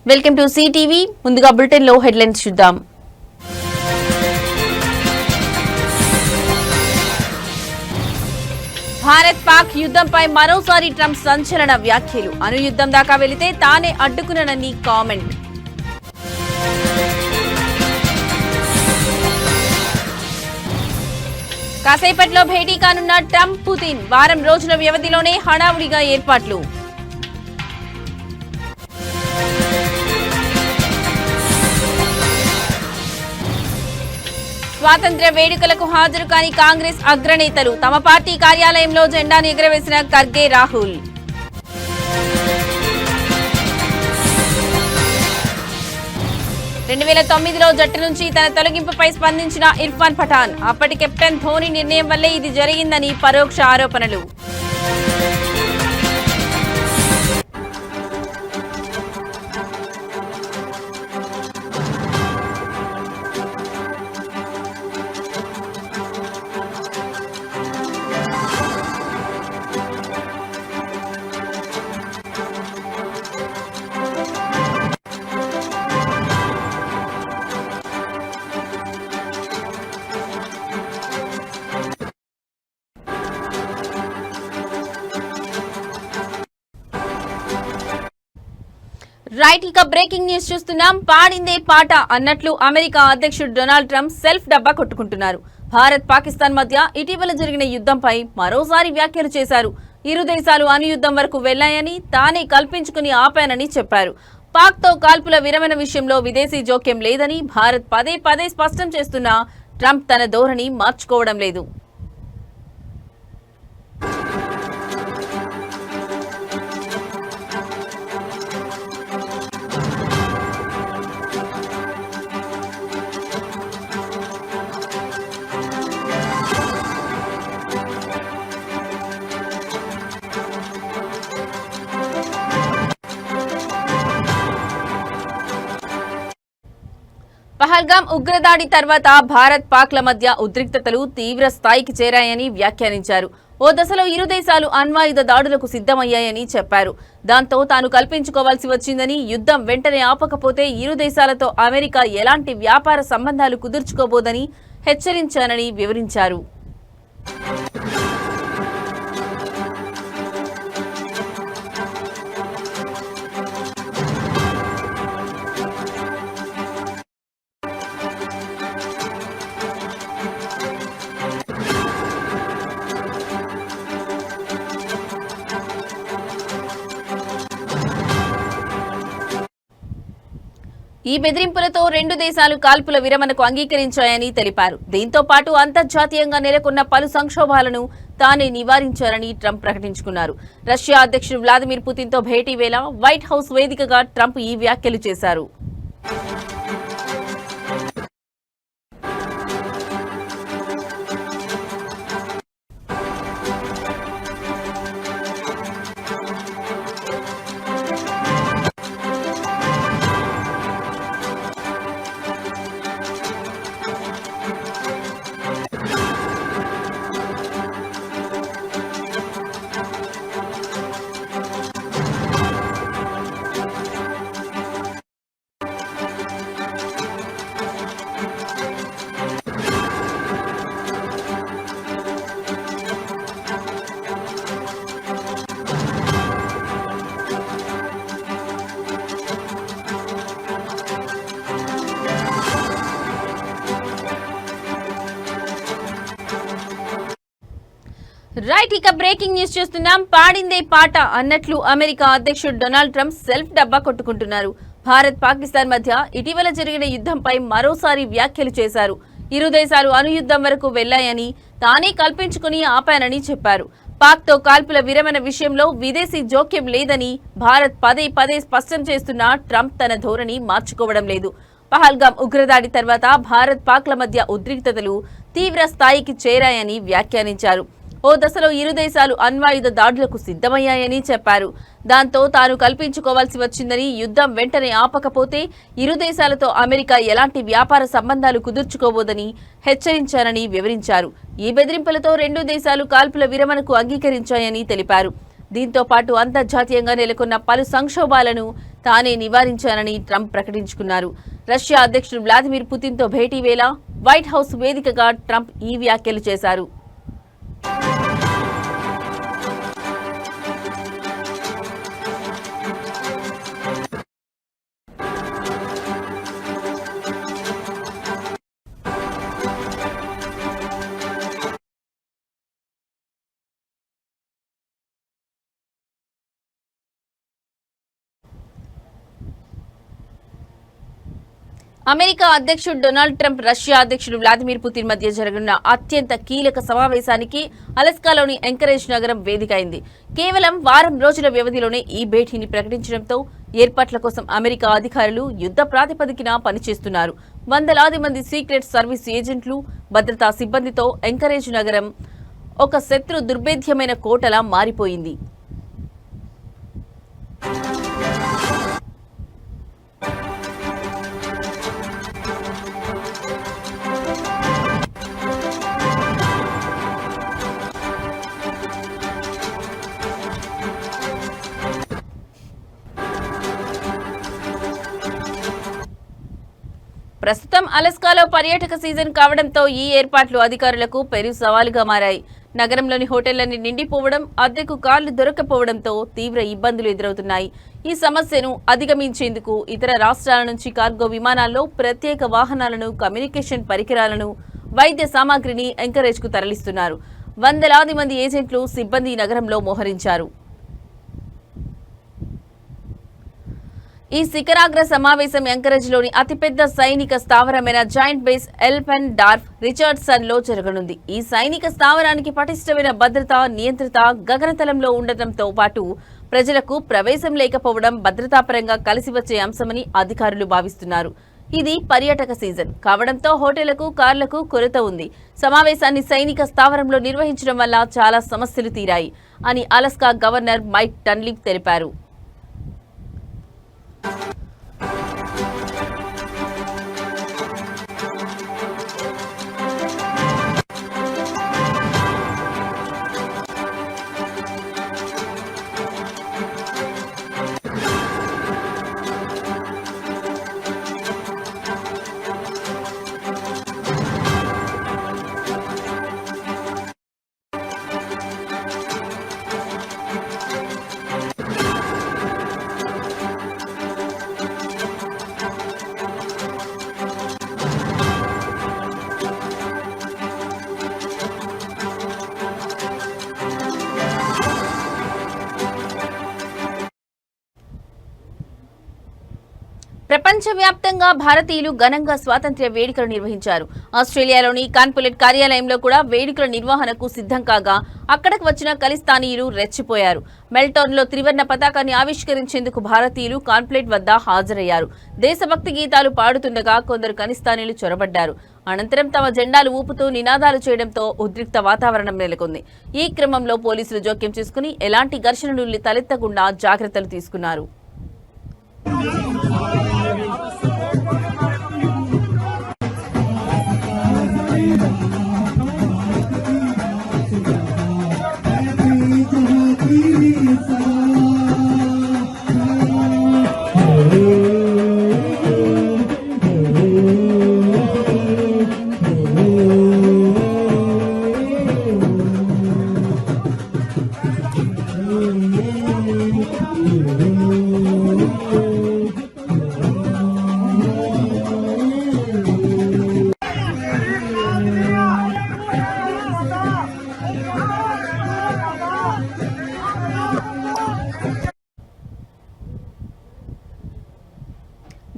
Welcome to CTV. ముందుగా bulletin లో headlines చూద్దాం. భారత్ పాక్ యుద్ధంపై మరోసారి ట్రంప్ సంచలన వ్యాఖ్యలు. అణు యుద్ధం దాకా వెళితే తానే అడ్డుకున్నానని కామెంట్. కాసేపట్లో భేటీ కానున్న ట్రంప్ పుతిన్. వారం రోజుల వ్యవధిలోనే హడావుడిగా ఏర్పాట్లు. స్వాతంత్ర్య వేడుకలకు హాజరు కాని కాంగ్రెస్ అగ్రనేతలు. తమ పార్టీ కార్యాలయంలో జెండాను ఎగురవేసిన ఖర్గే, రాహుల్. రెండు 2009లో జట్టు నుంచి తన తొలగింపుపై స్పందించిన ఇర్ఫాన్ పఠాన్. అప్పటి కెప్టెన్ ధోని నిర్ణయం వల్లే ఇది జరిగిందని పరోక్ష ఆరోపణలు. రైట్, ఇక బ్రేకింగ్ న్యూస్ చూస్తున్నాం. పాడిందే పాట అన్నట్లు అమెరికా అధ్యక్షుడు డొనాల్డ్ ట్రంప్ సెల్ఫ్ డబ్బా కొట్టుకుంటున్నారు. భారత్ పాకిస్తాన్ మధ్య ఇటీవల జరిగిన యుద్ధంపై మరోసారి వ్యాఖ్యలు చేశారు. ఇరు దేశాలు అణు యుద్ధం వరకు వెళ్లాయని, తానే కల్పించుకుని ఆపానని చెప్పారు. పాక్ తో కాల్పుల విరమణ విషయంలో విదేశీ జోక్యం లేదని భారత్ పదే పదే స్పష్టం చేస్తున్నా ట్రంప్ తన ధోరణి మార్చుకోవడం లేదు. పహల్గామ్ ఉగ్రదాడి తర్వాత భారత్ పాక్ల మధ్య ఉద్రిక్తతలు తీవ్ర స్థాయికి చేరాయని వ్యాఖ్యానించారు. ఓ దశలో ఇరు దేశాలు అణ్వాయుధ దాడులకు సిద్ధమయ్యాయని చెప్పారు. దాంతో తాను కల్పించుకోవాల్సి వచ్చిందని, యుద్ధం వెంటనే ఆపకపోతే ఇరు దేశాలతో అమెరికా ఎలాంటి వ్యాపార సంబంధాలు కుదుర్చుకోబోదని హెచ్చరించానని వివరించారు. ఈ బెదిరింపులతో రెండు దేశాలు కాల్పుల విరమణకు అంగీకరించాయని తెలిపారు. దీంతో పాటు అంతర్జాతీయంగా నెలకొన్న పలు సంక్షోభాలను తానే నివారించారని ట్రంప్ ప్రకటించుకున్నారు. రష్యా అధ్యక్షుడు వ్లాదిమిర్ పుతిన్ తో భేటీ వేళ వైట్ హౌస్ వేదికగా ట్రంప్ ఈ వ్యాఖ్యలు చేశారు. రైట్, ఇక బ్రేకింగ్ న్యూస్ చూస్తున్నాం. పాడిందే పాట అన్నట్లు అమెరికా అధ్యక్షుడు డొనాల్డ్ ట్రంప్ సెల్ఫ్ డబ్బా కొట్టుకుంటున్నారు. భారత్ పాకిస్తాన్ మధ్య ఇటీవల జరిగిన యుద్ధంపై మరోసారి వ్యాఖ్యలు చేశారు. ఇరు దేశాలు అణు యుద్ధం వరకు వెళ్లాయని, తానే కల్పించుకుని ఆపానని చెప్పారు. పాక్ తో కాల్పుల విరమణ విషయంలో విదేశీ జోక్యం లేదని భారత్ పదే పదే స్పష్టం చేస్తున్నా ట్రంప్ తన ధోరణి మార్చుకోవడం లేదు. పహల్గామ్ ఉగ్రదాడి తర్వాత భారత్ పాక్ల మధ్య ఉద్రిక్తతలు తీవ్ర స్థాయికి చేరాయని వ్యాఖ్యానించారు. ఓ దశలో ఇరు దేశాలు అణ్వాయుధ దాడులకు సిద్ధమయ్యాయని చెప్పారు. దాంతో తాను కల్పించుకోవాల్సి వచ్చిందని, యుద్ధం వెంటనే ఆపకపోతే ఇరు దేశాలతో అమెరికా ఎలాంటి వ్యాపార సంబంధాలు కుదుర్చుకోబోదని హెచ్చరించారని వివరించారు. ఈ బెదిరింపులతో రెండు దేశాలు కాల్పుల విరమణకు అంగీకరించాయని తెలిపారు. దీంతో పాటు అంతర్జాతీయంగా నెలకొన్న పలు సంక్షోభాలను తానే నివారించానని ట్రంప్ ప్రకటించుకున్నారు. రష్యా అధ్యక్షుడు వ్లాదిమిర్ పుతిన్తో భేటీ వేళ వైట్ హౌస్ వేదికగా ట్రంప్ ఈ వ్యాఖ్యలు చేశారు. అమెరికా అధ్యక్షుడు డొనాల్డ్ ట్రంప్ రష్యా అధ్యక్షుడు వ్లాదిమిర్ పుతిన్ మధ్య జరగనున్న అత్యంత కీలక సమావేశానికి అలస్కాలోని ఎంకరేజ్ నగరం వేదిక అయింది. కేవలం వారం రోజుల వ్యవధిలోనే ఈ భేటీని ప్రకటించడంతో ఏర్పాట్ల కోసం అమెరికా అధికారులు యుద్ధ ప్రాతిపదికన పనిచేస్తున్నారు. వందలాది మంది సీక్రెట్ సర్వీస్ ఏజెంట్లు, భద్రతా సిబ్బందితో ఎంకరేజ్ నగరం ఒక శత్రు దుర్భేద్యమైన కోటలా మారిపోయింది. ప్రస్తుతం అలస్కాలో పర్యాటక సీజన్ కావడంతో ఈ ఏర్పాట్లు అధికారులకు పెను సవాలుగా మారాయి. నగరంలోని హోటళ్లన్నీ నిండిపోవడం, అద్దెకు కార్లు దొరకపోవడంతో తీవ్ర ఇబ్బందులు ఎదురవుతున్నాయి. ఈ సమస్యను అధిగమించేందుకు ఇతర రాష్ట్రాల నుంచి కార్గో విమానాల్లో ప్రత్యేక వాహనాలను, కమ్యూనికేషన్ పరికరాలను, వైద్య సామాగ్రిని ఎంకరేజ్ కు తరలిస్తున్నారు. వందలాది మంది ఏజెంట్లు, సిబ్బంది నగరంలో మోహరించారు. ఈ శిఖరాగ్ర సమావేశం ఎంకరేజ్లోని అతిపెద్ద సైనిక స్థావరమైన జాయింట్ బేస్ ఎల్పెన్ డార్ఫ్ రిచర్డ్సన్ లో జరగనుంది. ఈ సైనిక స్థావరానికి పటిష్టమైన భద్రత, నియంత్రిత గగనతలంలో ఉండటంతో పాటు ప్రజలకు ప్రవేశం లేకపోవడం భద్రతాపరంగా కలిసి వచ్చే అంశమని అధికారులు భావిస్తున్నారు. ఇది పర్యాటక సీజన్ కావడంతో హోటళ్లకు, కార్లకు కొరత ఉంది. సమావేశాన్ని సైనిక స్థావరంలో నిర్వహించడం వల్ల చాలా సమస్యలు తీరాయి అని అలస్కా గవర్నర్ మైక్ డన్లిప్ తెలిపారు. ప్రపంచవ్యాప్తంగా భారతీయులు ఘనంగా స్వాతంత్ర్య వేడుకలు నిర్వహించారు. ఆస్ట్రేలియాలోని కాన్పులేట్ కార్యాలయంలో కూడా వేడుకల నిర్వహణకు సిద్ధం కాగా అక్కడకు వచ్చిన ఖలిస్తానీయులు రెచ్చిపోయారు. మెల్టోర్న్లో త్రివర్ణ పతాకాన్ని ఆవిష్కరించేందుకు భారతీయులు కాన్పులేట్ వద్ద హాజరయ్యారు. దేశభక్తి గీతాలు పాడుతుండగా కొందరు ఖలిస్తానీయులు చొరబడ్డారు. అనంతరం తమ జెండాలు ఊపుతూ నినాదాలు చేయడంతో ఉద్రిక్త వాతావరణం నెలకొంది. ఈ క్రమంలో పోలీసులు జోక్యం చేసుకుని ఎలాంటి ఘర్షణలు తలెత్తకుండా జాగ్రత్తలు తీసుకున్నారు.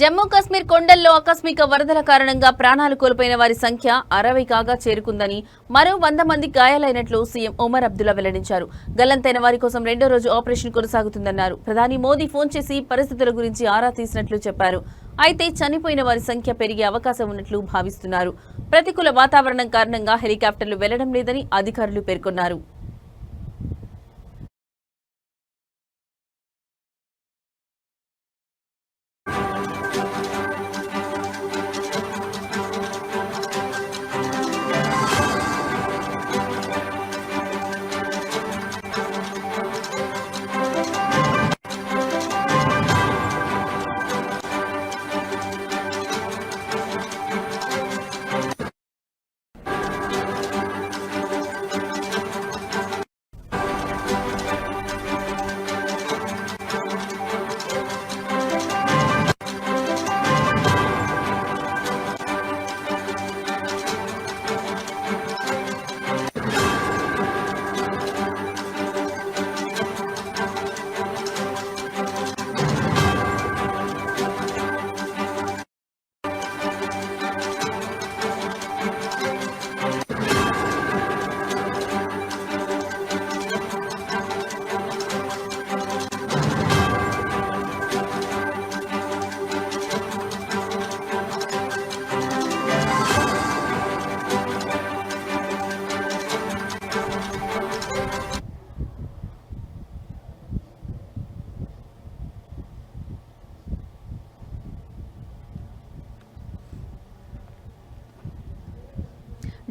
జమ్మూ కాశ్మీర్ కొండల్లో ఆకస్మిక వరదల కారణంగా ప్రాణాలు కోల్పోయిన వారి సంఖ్య 60 కాగా చేరుకుందని, మరో 100 మంది గాయాలైనట్లు సీఎం ఒమర్ అబ్దుల్లా వెల్లడించారు. గల్లంతైన వారి కోసం 2వ రోజు ఆపరేషన్ కొనసాగుతుందన్నారు. ప్రధాని మోదీ ఫోన్ చేసి పరిస్థితుల గురించి ఆరా తీసినట్లు చెప్పారు. అయితే చనిపోయిన వారి సంఖ్య పెరిగే అవకాశం ఉన్నట్లు భావిస్తున్నారు. ప్రతికూల వాతావరణం కారణంగా హెలికాప్టర్లు వెళ్లడం లేదని అధికారులు పేర్కొన్నారు.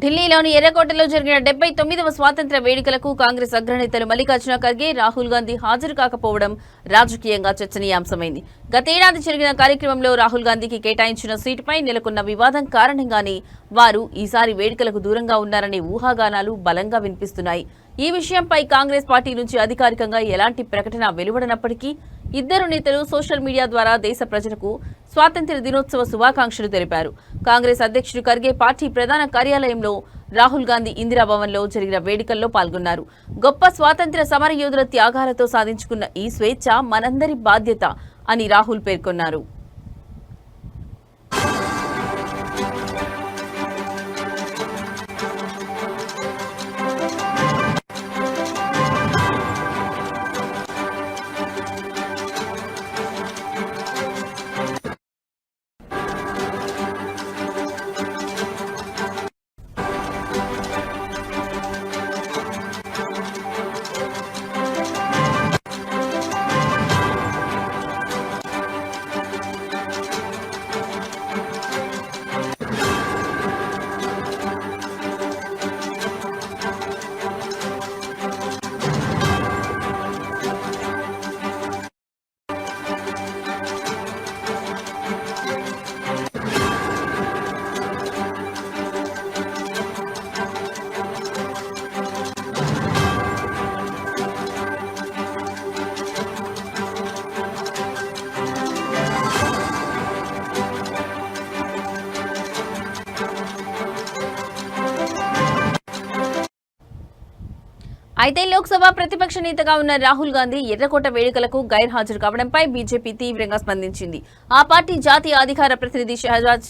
ఢిల్లీలోని ఎర్రకోటలో జరిగిన 79వ స్వాతంత్ర్య వేడుకలకు కాంగ్రెస్ అగ్రనేతలు మల్లికార్జున ఖర్గే, రాహుల్ గాంధీ హాజరు కాకపోవడం రాజకీయంగా చర్చనీయాంశమైంది. గతేడాది జరిగిన కార్యక్రమంలో రాహుల్ గాంధీకి కేటాయించిన సీటుపై నెలకొన్న వివాదం కారణంగానే వారు ఈసారి వేడుకలకు దూరంగా ఉన్నారనే ఊహాగానాలు బలంగా వినిపిస్తున్నాయి. ఈ విషయంపై కాంగ్రెస్ పార్టీ నుంచి అధికారికంగా ఎలాంటి ప్రకటన వెలువడనప్పటికీ ఇద్దరు నేతలు సోషల్ మీడియా ద్వారా దేశ ప్రజలకు స్వాతంత్ర్య దినోత్సవ శుభాకాంక్షలు తెలిపారు. కాంగ్రెస్ అధ్యక్షుడు ఖర్గే పార్టీ ప్రధాన కార్యాలయంలో, రాహుల్ గాంధీ ఇందిరాభవన్లో జరిగిన వేడుకల్లో పాల్గొన్నారు. గొప్ప స్వాతంత్ర్య సమరయోధుల త్యాగాలతో సాధించుకున్న ఈ స్వేచ్ఛ మనందరి బాధ్యత అని రాహుల్ పేర్కొన్నారు. అయితే లోక్సభ ప్రతిపక్ష నేతగా ఉన్న రాహుల్ గాంధీ ఎర్రకోట వేడుకలకు గైర్హాజరు కావడంపై బీజేపీ తీవ్రంగా స్పందించింది. ఆ పార్టీ జాతీయ అధికార ప్రతినిధి షహజాజ్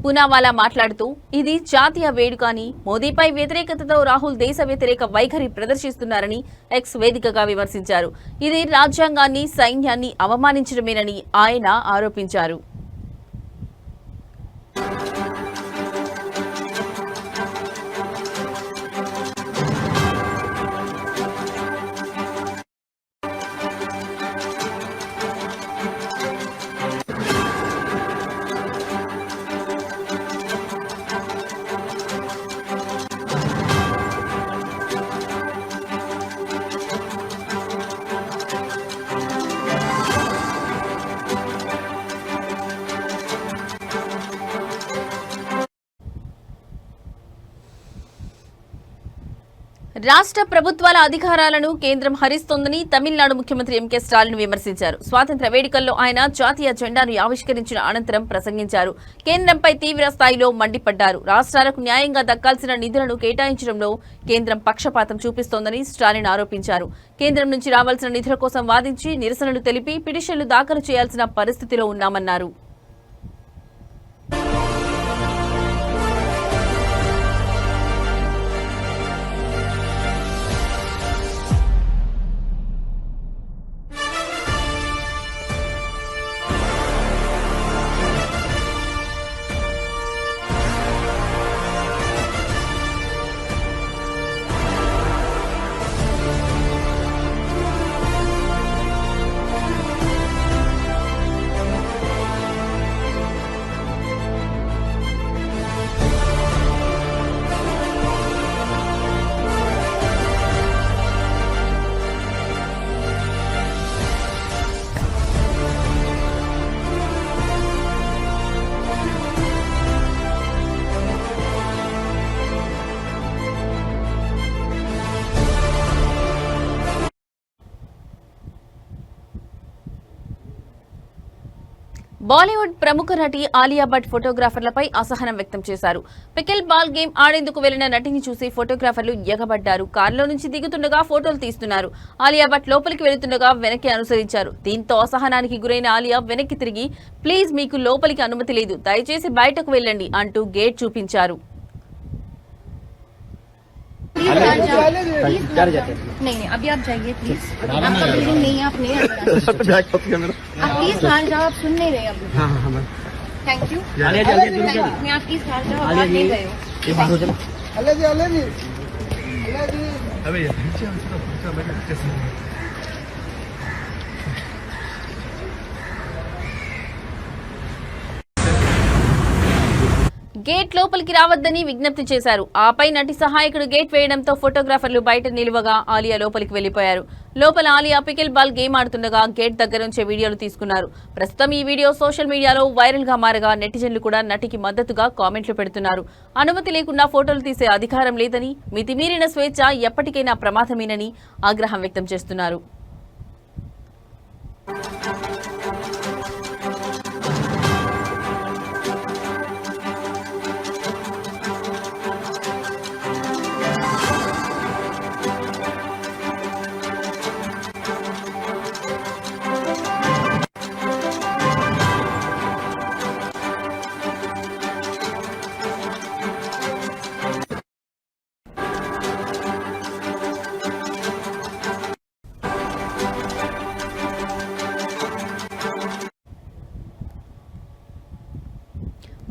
పూనావాలా మాట్లాడుతూ, ఇది జాతీయ వేడుక అని, మోదీపై వ్యతిరేకతతో రాహుల్ దేశ వ్యతిరేక వైఖరి ప్రదర్శిస్తున్నారని ఎక్స్ వేదికగా విమర్శించారు. ఇది రాజ్యాంగాన్ని, సైన్యాన్ని అవమానించడమేనని ఆయన ఆరోపించారు. రాష్ట్ర ప్రభుత్వాల అధికారాలను కేంద్రం హరిస్తోందని తమిళనాడు ముఖ్యమంత్రి ఎంకే స్టాలిన్ విమర్శించారు. స్వాతంత్ర్య వేడుకల్లో ఆయన జాతీయ జెండాను ఆవిష్కరించిన అనంతరం ప్రసంగించారు. కేంద్రంపై తీవ్ర స్థాయిలో మండిపడ్డారు. రాష్ట్రాలకు న్యాయంగా దక్కాల్సిన నిధులను కేటాయించడంలో కేంద్రం పక్షపాతం చూపిస్తోందని స్టాలిన్ ఆరోపించారు. కేంద్రం నుంచి రావాల్సిన నిధుల కోసం వాదించి నిరసనలు తెలిపి పిటిషన్లు దాఖలు చేయాల్సిన పరిస్థితిలో ఉన్నామన్నారు. బాలీవుడ్ ప్రముఖ నటి ఆలియా భట్ ఫోటోగ్రాఫర్లపై అసహనం వ్యక్తం చేశారు. పికిల్ బాల్ గేమ్ ఆడేందుకు వెళ్లిన నటిని చూసి ఫోటోగ్రాఫర్లు ఎగబడ్డారు. కారులో నుంచి దిగుతుండగా ఫోటోలు తీస్తున్నారు. ఆలియా భట్ లోపలికి వెళుతుండగా వెనక్కి అనుసరించారు. దీంతో అసహనానికి గురైన ఆలియా వెనక్కి తిరిగి, ప్లీజ్ మీకు లోపలికి అనుమతి లేదు, దయచేసి బయటకు వెళ్ళండి అంటూ గేట్ చూపించారు. नहीं अभी आप जाइए प्लीज, आपका बिल्डिंग नहीं है, आप नहीं आप प्लीज बाहर जाओ, आप सुन नहीं रहे अभी। थैंक यू, मैं आप प्लीज बाहर जाओ, आप नहीं गए हो। గేట్ లోపలికి రావద్దని విజ్ఞప్తి చేశారు. ఆపై నటి సహాయకుడు గేట్ వేయడంతో ఫోటోగ్రాఫర్లు బయట నిలువగా ఆలియా లోపలికి వెళ్లిపోయారు. లోపల ఆలియా పికిల్ బాల్ గేమ్ ఆడుతుండగా గేట్ దగ్గర నుంచే వీడియోలు తీసుకున్నారు. ప్రస్తుతం ఈ వీడియో సోషల్ మీడియాలో వైరల్ గా మారగా నెటిజన్లు కూడా నటికి మద్దతుగా కామెంట్లు పెడుతున్నారు. అనుమతి లేకుండా ఫోటోలు తీసే అధికారం లేదని, మితిమీరిన స్వేచ్ఛ ఎప్పటికైనా ప్రమాదమేనని ఆగ్రహం వ్యక్తం చేస్తున్నారు.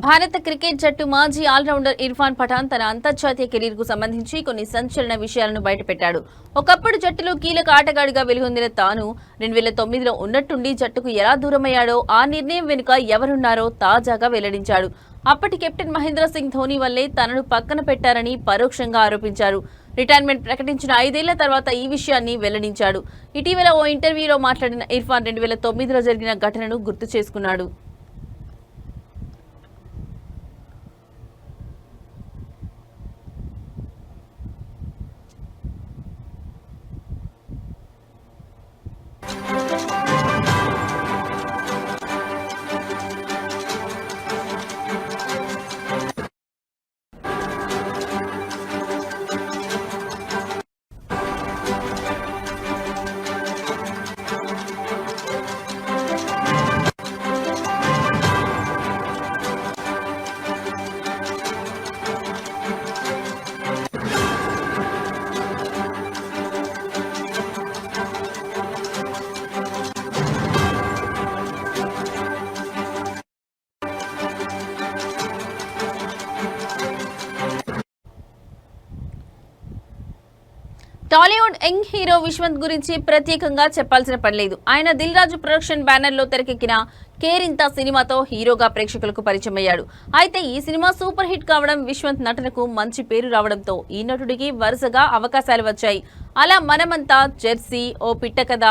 భారత క్రికెట్ జట్టు మాజీ ఆల్రౌండర్ ఇర్ఫాన్ పఠాన్ తన అంతర్జాతీయ కెరీర్ కు సంబంధించి కొన్ని సంచలన విషయాలను బయటపెట్టాడు. ఒకప్పుడు జట్టులో కీలక ఆటగాడిగా వెలుగొందిన తాను 2009లో ఉన్నట్టుండి జట్టుకు ఎలా దూరమయ్యాడో, ఆ నిర్ణయం వెనుక ఎవరున్నారో తాజాగా వెల్లడించాడు. అప్పటి కెప్టెన్ మహేంద్ర సింగ్ ధోని వల్లే తనను పక్కన పెట్టారని పరోక్షంగా ఆరోపించారు. రిటైర్మెంట్ ప్రకటించిన 5 ఏళ్ల తర్వాత ఈ విషయాన్ని వెల్లడించాడు. ఇటీవల ఓ ఇంటర్వ్యూలో మాట్లాడిన ఇర్ఫాన్ 2009లో జరిగిన ఘటనను గుర్తు చేసుకున్నాడు. టాలీవుడ్ యంగ్ హీరో విశ్వంత్ గురించి ప్రత్యేకంగా చెప్పాల్సిన పనిలేదు. ఆయన దిల్ రాజు ప్రొడక్షన్ బ్యానర్ లో తెరకెక్కిన కేరింత సినిమాతో హీరోగా ప్రేక్షకులకు పరిచయం అయ్యాడు. అయితే ఈ సినిమా సూపర్ హిట్ కావడం, విశ్వంత్ నటనకు మంచి పేరు రావడంతో ఈ నటుడికి వరుసగా అవకాశాలు వచ్చాయి. అలా మనమంతా, జెర్సీ, ఓ పిట్ట కథ,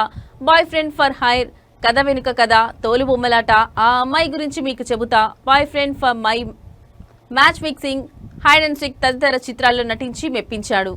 బాయ్ ఫ్రెండ్ ఫర్ హైర్, కథ వెనుక కథ, తోలు బొమ్మలాట, ఆ అమ్మాయి గురించి మీకు చెబుతా, boyfriend for my, match fixing, hide and seek తదితర చిత్రాల్లో నటించి మెప్పించాడు.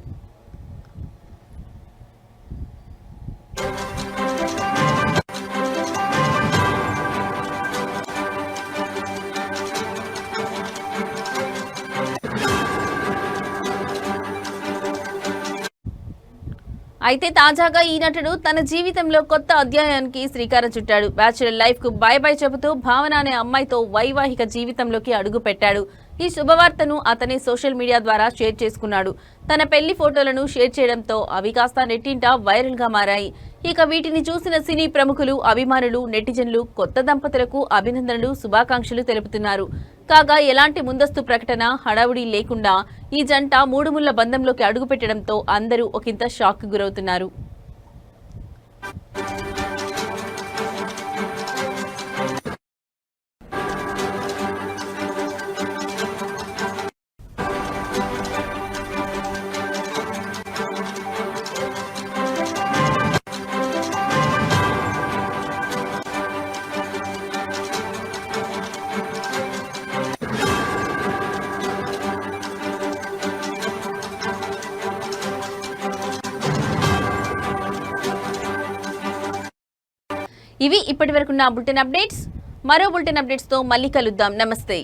అయితే తాజాగా ఈ నటుడు తన జీవితంలో కొత్త అధ్యాయానికి శ్రీకారం చుట్టాడు. బ్యాచులర్ లైఫ్ కు బై బై చెబుతూ భావన అనే అమ్మాయితో వైవాహిక జీవితంలోకి అడుగు పెట్టాడు. ఈ శుభవార్తను అతనే సోషల్ మీడియా ద్వారా షేర్ చేసుకున్నాడు. తన పెళ్లి ఫోటోలను షేర్ చేయడంతో అవి కాస్త నెట్టింట వైరల్ గా మారాయి. ఇక వీటిని చూసిన సినీ ప్రముఖులు, అభిమానులు, నెటిజన్లు కొత్త దంపతులకు అభినందనలు, శుభాకాంక్షలు తెలుపుతున్నారు. కాగా ఎలాంటి ముందస్తు ప్రకటన, హడావుడి లేకుండా ఈ జంట 3 ముళ్ల బంధంలోకి అడుగుపెట్టడంతో అందరూ ఒకంత షాక్ గురవుతున్నారు. ఇవి ఇప్పటివరకున్న బులెటిన్ అప్డేట్స్. మరో బులెటిన్ అప్డేట్స్ తో మళ్ళీ కలుద్దాం. నమస్తే.